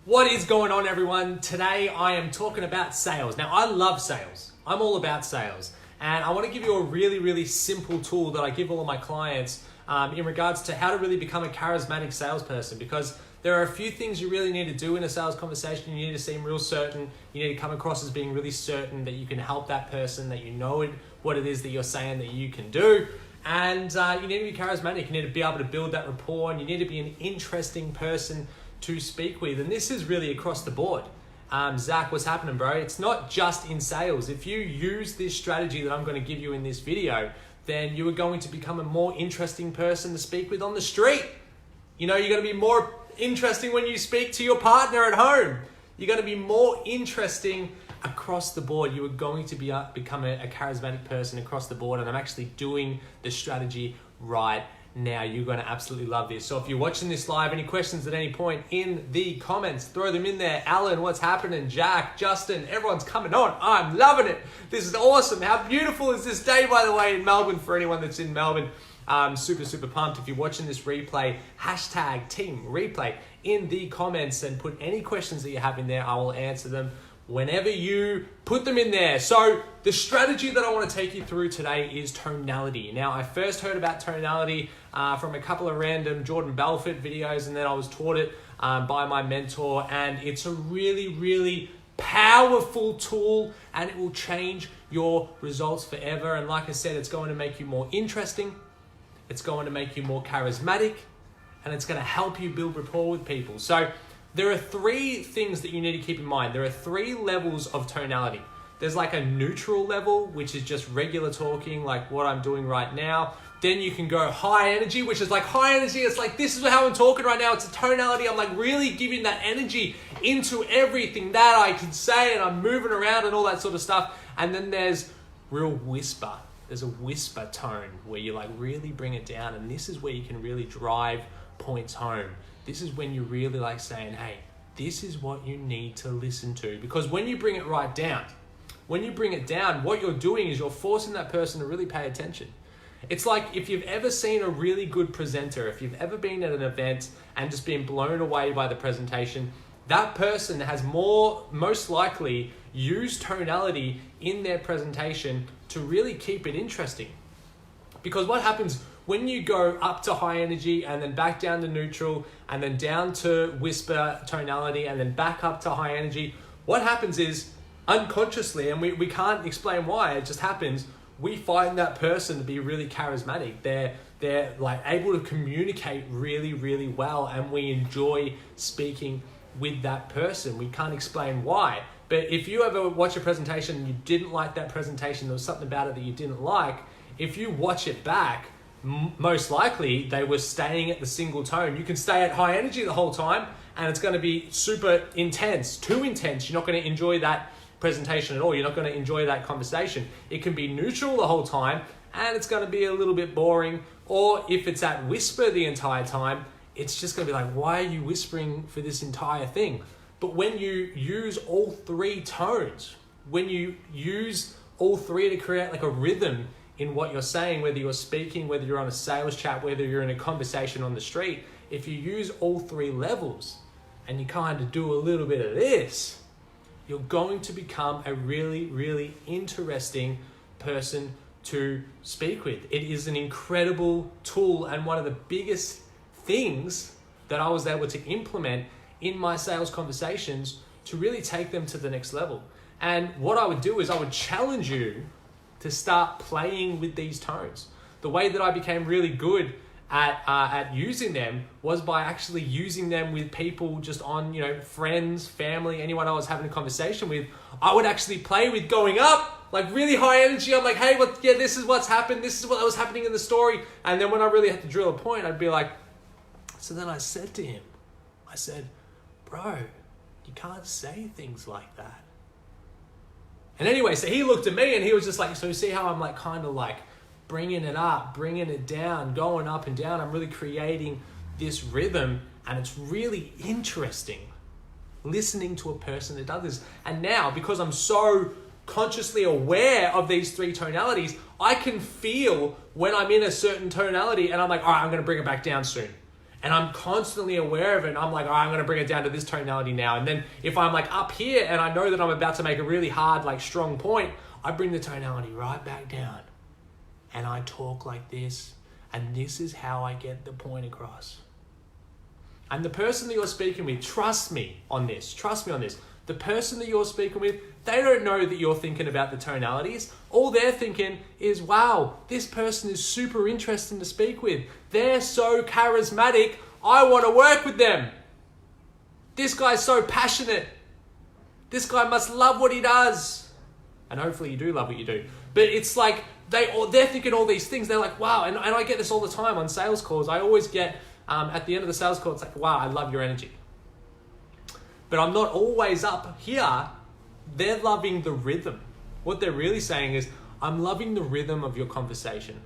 What is going on, everyone? Today I am talking about sales. Now, I love sales. I'm all about sales. And I want to give you a really simple tool that I give all of my clients in regards to how to really become a charismatic salesperson, because there are a few things you really need to do in a sales conversation. You need to seem real certain. You need to come across as being really certain that you can help that person, that you know what it is that you're saying that you can do. And you need to be charismatic. You need to be able to build that rapport, and you need to be an interesting person to speak with. And this is really across the board. Zach, what's happening, bro? It's not just in sales. If you use this strategy that I'm going to give you in this video, then you are going to become a more interesting person to speak with on the street. You know, you're going to be more interesting when you speak to your partner at home. You're going to be more interesting across the board. You are going to become a charismatic person across the board. And I'm actually doing the strategy right now. You're going to absolutely love this. So if you're watching this live, any questions at any point in the comments, throw them in there. Alan, what's happening? Jack, Justin, everyone's coming on. I'm loving it. This is awesome. How beautiful is this day, by the way, in Melbourne, for anyone that's in Melbourne. Super pumped. If you're watching this replay, hashtag team replay in the comments and put any questions that you have in there. I will answer them whenever you put them in there. So the strategy that I want to take you through today is tonality. Now, I first heard about tonality from a couple of random Jordan Belfort videos, and then I was taught it by my mentor, and it's a really powerful tool, and it will change your results forever. And like I said, it's going to make you more interesting, it's going to make you more charismatic, and it's going to help you build rapport with people. So there are three things that you need to keep in mind. There are three levels of tonality. There's like a neutral level, which is just regular talking, like what I'm doing right now. Then you can go high energy, which is like high energy. It's like, this is how I'm talking right now. It's a tonality. I'm like really giving that energy into everything that I can say, and I'm moving around and all that sort of stuff. And then there's real whisper. There's a whisper tone where you like really bring it down. And this is where you can really drive points home. This is when you're really like saying, hey, this is what you need to listen to. Because when you bring it right down, what you're doing is you're forcing that person to really pay attention. It's like if you've ever seen a really good presenter, if you've ever been at an event and just been blown away by the presentation, that person has most likely used tonality in their presentation to really keep it interesting. Because what happens when you go up to high energy and then back down to neutral and then down to whisper tonality and then back up to high energy, what happens is unconsciously, and we can't explain why, it just happens, we find that person to be really charismatic. They're like able to communicate really well, and we enjoy speaking with that person. We can't explain why. But if you ever watch a presentation and you didn't like that presentation, there was something about it that you didn't like, if you watch it back, most likely they were staying at the single tone. You can stay at high energy the whole time and it's going to be super intense, too intense. You're not going to enjoy that presentation at all. You're not going to enjoy that conversation. It can be neutral the whole time and it's going to be a little bit boring. Or if it's at whisper the entire time, it's just going to be like, why are you whispering for this entire thing? But when you use all three tones, when you use all three to create like a rhythm in what you're saying, whether you're speaking, whether you're on a sales chat, whether you're in a conversation on the street, if you use all three levels and you kind of do a little bit of this, you're going to become a really interesting person to speak with. It is an incredible tool, and one of the biggest things that I was able to implement in my sales conversations to really take them to the next level. And what I would do is I would challenge you to start playing with these tones. The way that I became really good at using them was by actually using them with people just on, friends, family, anyone I was having a conversation with. I would actually play with going up, like really high energy. I'm like, hey, this is what's happened. This is what was happening in the story. And then when I really had to drill a point, I'd be like, so then I said to him, bro, you can't say things like that. And anyway, so he looked at me and he was just like, so you see how I'm like kind of like bringing it up, bringing it down, going up and down. I'm really creating this rhythm, and it's really interesting listening to a person that does this. And now, because I'm so consciously aware of these three tonalities, I can feel when I'm in a certain tonality and I'm like, all right, I'm going to bring it back down soon. And I'm constantly aware of it. And I'm like, all right, I'm going to bring it down to this tonality now. And then if I'm like up here and I know that I'm about to make a really hard, like strong point, I bring the tonality right back down. And I talk like this. And this is how I get the point across. And the person that you're speaking with, trust me on this. Trust me on this. The person that you're speaking with, they don't know that you're thinking about the tonalities. All they're thinking is, wow, this person is super interesting to speak with. They're so charismatic. I want to work with them. This guy's so passionate. This guy must love what he does. And hopefully you do love what you do. But it's like they're thinking all these things. They're like, wow. And I get this all the time on sales calls. I always get, at the end of the sales call, it's like, wow, I love your energy. But I'm not always up here. They're loving the rhythm. What they're really saying is, I'm loving the rhythm of your conversation.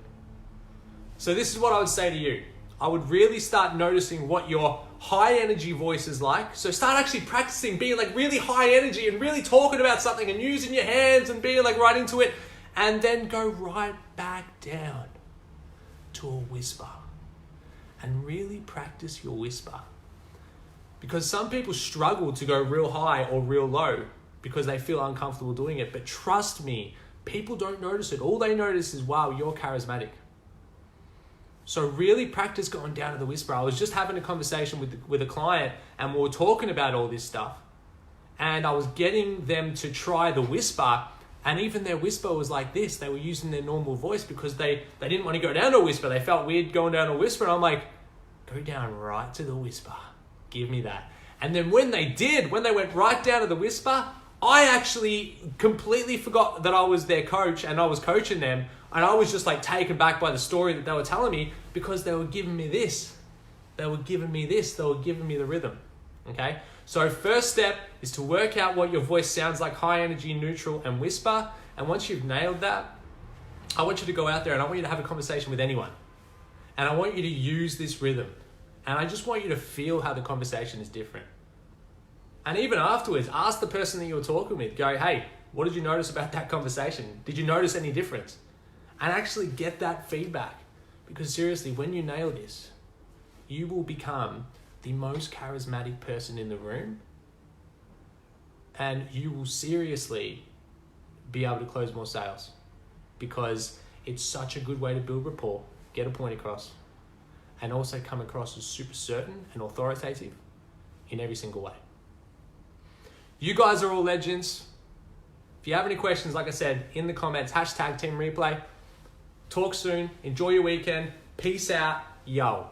So this is what I would say to you. I would really start noticing what your high energy voice is like. So start actually practicing being like really high energy and really talking about something and using your hands and being like right into it. And then go right back down to a whisper. And really practice your whisper. Because some people struggle to go real high or real low because they feel uncomfortable doing it. But trust me, people don't notice it. All they notice is, wow, you're charismatic. So really practice going down to the whisper. I was just having a conversation with a client and we were talking about all this stuff. And I was getting them to try the whisper. And even their whisper was like this. They were using their normal voice because they didn't want to go down to a whisper. They felt weird going down to a whisper. And I'm like, go down right to the whisper. Give me that. And then when they went right down to the whisper, I actually completely forgot that I was their coach and I was coaching them. And I was just like taken back by the story that they were telling me because they were giving me this. They were giving me this. They were giving me the rhythm. Okay? So first step is to work out what your voice sounds like, high energy, neutral, and whisper. And once you've nailed that, I want you to go out there and I want you to have a conversation with anyone. And I want you to use this rhythm. And I just want you to feel how the conversation is different. And even afterwards, ask the person that you were talking with, go, hey, what did you notice about that conversation? Did you notice any difference? And actually get that feedback. Because seriously, when you nail this, you will become the most charismatic person in the room. And you will seriously be able to close more sales. Because it's such a good way to build rapport, get a point across, and also come across as super certain and authoritative in every single way. You guys are all legends. If you have any questions, like I said, in the comments, #TeamReplay. Talk soon. Enjoy your weekend. Peace out. Yo.